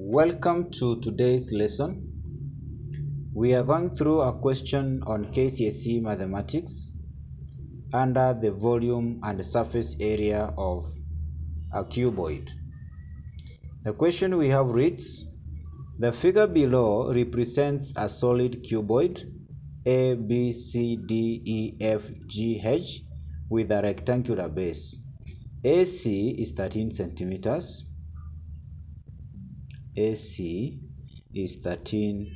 Welcome to today's lesson. We are going through a question on k.c.s.e mathematics under the volume and surface area of a cuboid. The question we have reads, the figure below represents a solid cuboid A, B, C, D, E, F, G, H with a rectangular base. AC is 13 centimeters. AC is 13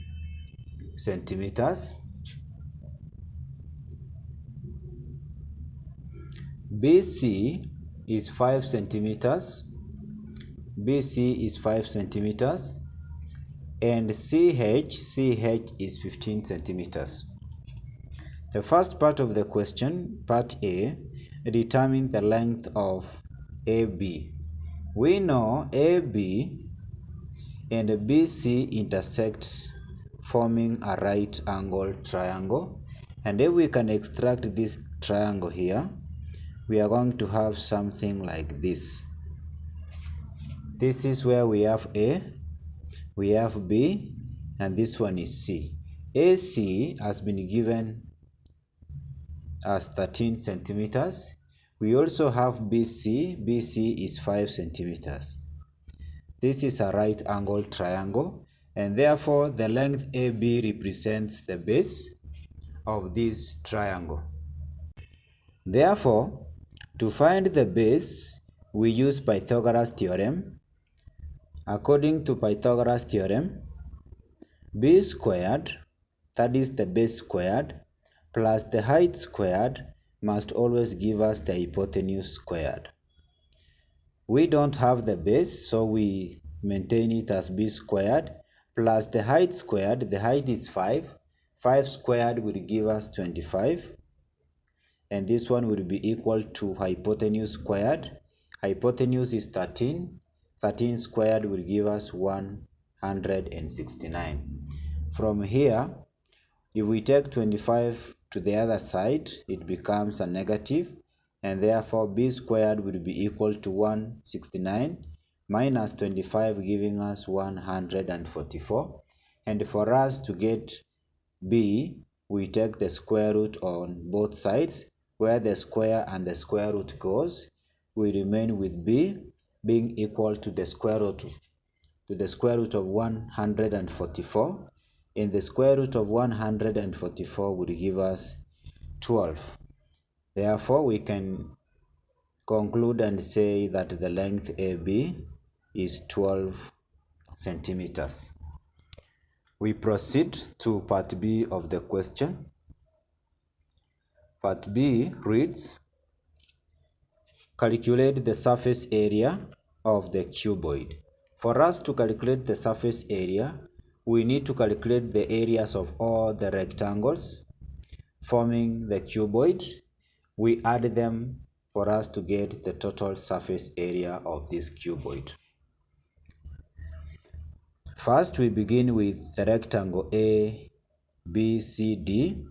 centimeters. BC is 5 centimeters. BC is 5 centimeters. And CH is 15 centimeters. The first part of the question, part A, determine the length of AB. We know AB and BC intersect, forming a right angle triangle. And if we can extract this triangle here, we are going to have something like this. This is where we have A, we have B, and this one is C. AC has been given as 13 centimeters. We also have BC. BC is 5 centimeters. This is a right angle triangle, and therefore the length AB represents the base of this triangle. Therefore, to find the base, we use Pythagoras theorem. According to Pythagoras theorem, b squared, that is the base squared, plus the height squared must always give us the hypotenuse squared. We don't have the base, so we maintain it as b squared plus the height squared. The height is 5. 5 squared will give us 25. And this one will be equal to hypotenuse squared. Hypotenuse is 13. 13 squared will give us 169. From here, if we take 25 to the other side, it becomes a negative, and therefore b squared will be equal to 169 minus 25, giving us 144. And for us to get b, we take the square root on both sides. Where the square and the square root goes, we remain with b being equal to the square root of 144. And the square root of 144 will give us 12. Therefore, we can conclude and say that the length AB is 12 centimeters. We proceed to part B of the question. Part B reads, calculate the surface area of the cuboid. For us to calculate the surface area, we need to calculate the areas of all the rectangles forming the cuboid. We add them for us to get the total surface area of this cuboid. First, we begin with the rectangle A, B, C, D.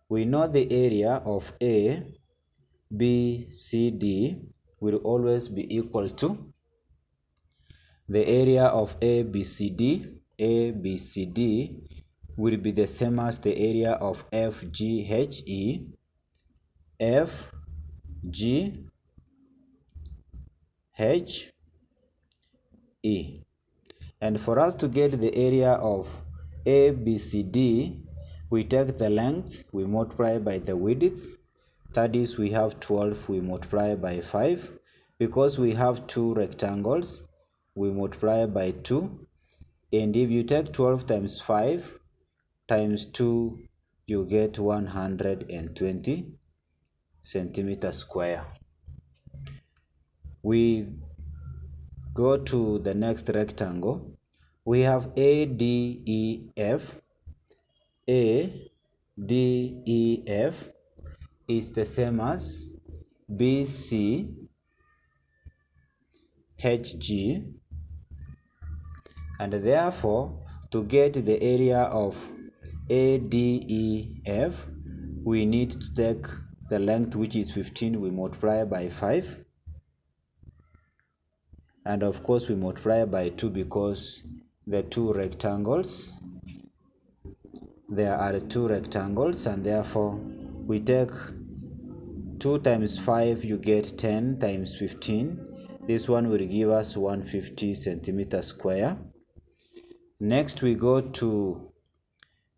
We know the area of A, B, C, D will always be equal to the area of A, B, C, D. A, B, C, D will be the same as the area of F, G, H, E. F, G, H, E. And for us to get the area of A, B, C, D, we take the length, we multiply by the width. That is, we have 12, we multiply by 5. Because we have two rectangles, we multiply by 2. And if you take 12 times 5 times 2, you get 120 centimeters square. We go to the next rectangle. We have ADEF. ADEF is the same as BCHG, and therefore to get the area of ADEF, we need to take the length, which is 15, we multiply by 5, and of course we multiply by 2 because the two rectangles. There are two rectangles, and therefore we take 2 times 5, you get 10 times 15. This one will give us 150 centimeters square. Next we go to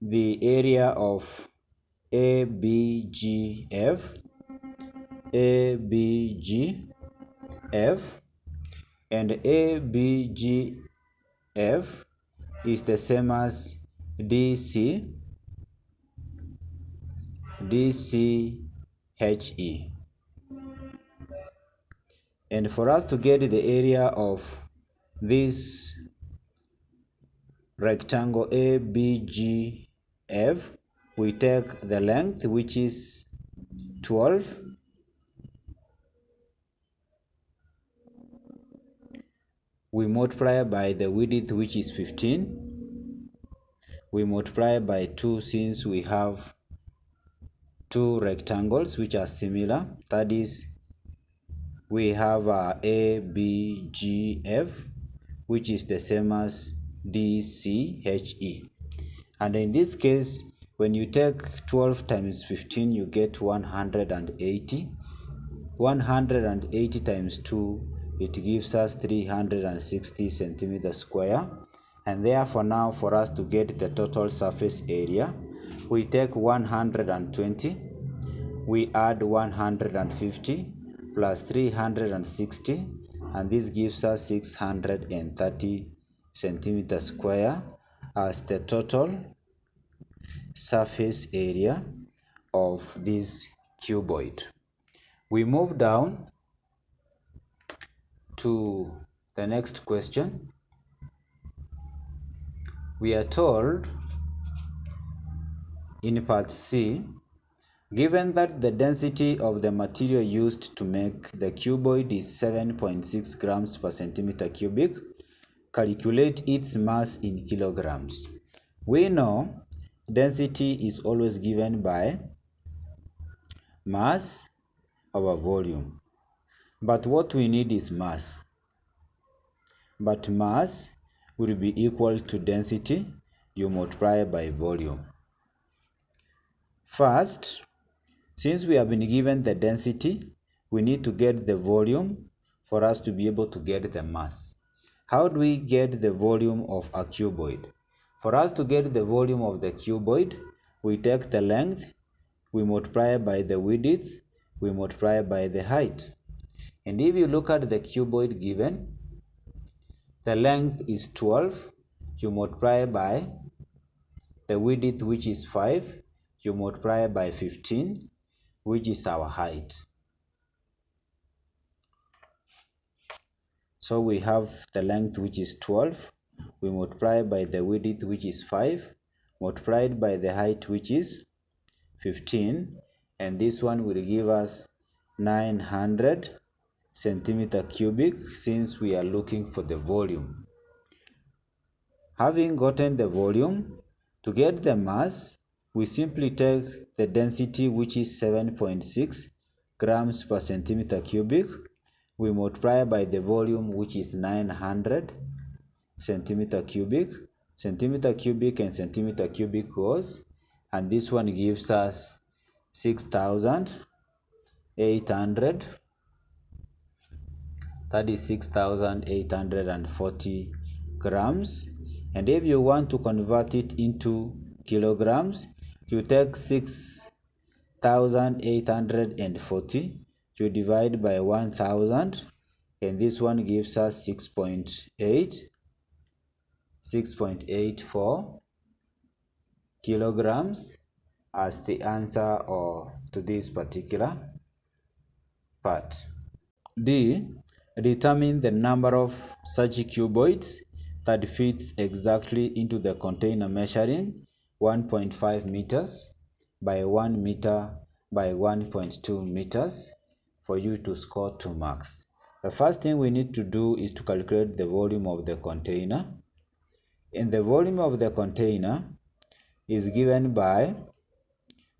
the area of ABGF. ABGF, and ABGF is the same as DCHE. And for us to get the area of this rectangle ABGF, we take the length, which is 12, we multiply by the width, which is 15, we multiply by 2 since we have two rectangles which are similar. That is, we have ABGF, which is the same as DCHE. And in this case, when you take 12 times 15, you get 180. 180 times 2, it gives us 360 centimeters square. And therefore now, for us to get the total surface area, we take 120, we add 150 plus 360, and this gives us 630 centimeters square as the total surface area of this cuboid. We move down to the next question. We are told in part C, given that the density of the material used to make the cuboid is 7.6 grams per centimeter cubic, calculate its mass in kilograms. We know density is always given by mass over volume, but what we need is mass. But mass will be equal to density, you multiply by volume. First, since we have been given the density, we need to get the volume for us to be able to get the mass. How do we get the volume of a cuboid? For us to get the volume of the cuboid, we take the length, we multiply by the width, we multiply by the height. And if you look at the cuboid given, the length is 12, you multiply by the width, which is 5, you multiply by 15, which is our height. So we have the length, which is 12, we multiply by the width, which is 5, multiplied by the height, which is 15, and this one will give us 900 centimeter cubic, since we are looking for the volume. Having gotten the volume, to get the mass, we simply take the density, which is 7.6 grams per centimeter cubic, we multiply by the volume, which is 900 centimeter cubic. Centimeter cubic and centimeter cubic goes, and this one gives us 6,800. That is 6,840 grams. And if you want to convert it into kilograms, you take 6,840, you divide by 1,000, and this one gives us 6.84 kilograms as the answer to this particular part. D. Determine the number of such cuboids that fits exactly into the container measuring 1.5 meters by 1 meter by 1.2 meters for you to score 2 marks. The first thing we need to do is to calculate the volume of the container. And the volume of the container is given by,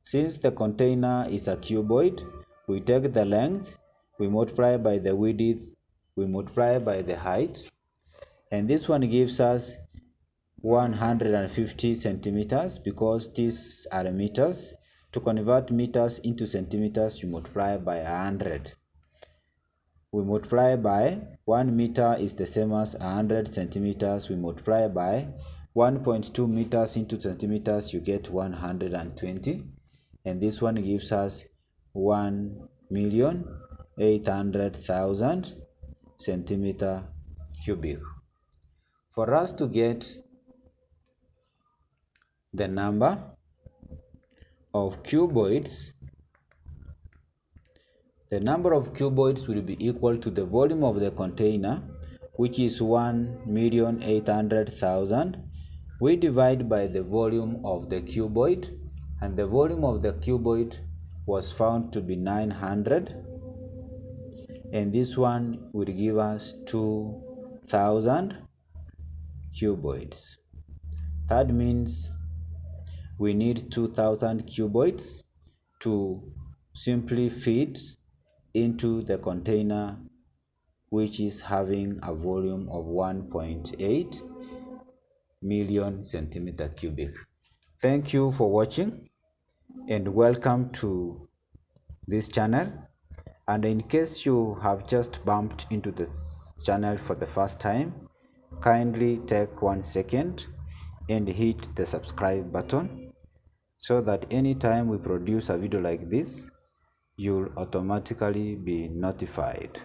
since the container is a cuboid, we take the length, we multiply by the width, we multiply by the height, and this one gives us 150 centimeters because these are meters. To convert meters into centimeters, you multiply by 100. We multiply by 1 meter is the same as 100 centimeters. We multiply by 1.2 meters into centimeters, you get 120. And this one gives us 1,800,000 centimeter cubic. For us to get the number of cuboids, the number of cuboids will be equal to the volume of the container, which is 1,800,000. We divide by the volume of the cuboid, and the volume of the cuboid was found to be 900, and this one will give us 2,000 cuboids. That means we need 2,000 cuboids to simply fit into the container, which is having a volume of 1.8 million centimeter cubic. Thank you for watching and welcome to this channel. And in case you have just bumped into this channel for the first time, kindly take 1 second and hit the subscribe button so that anytime we produce a video like this, you'll automatically be notified.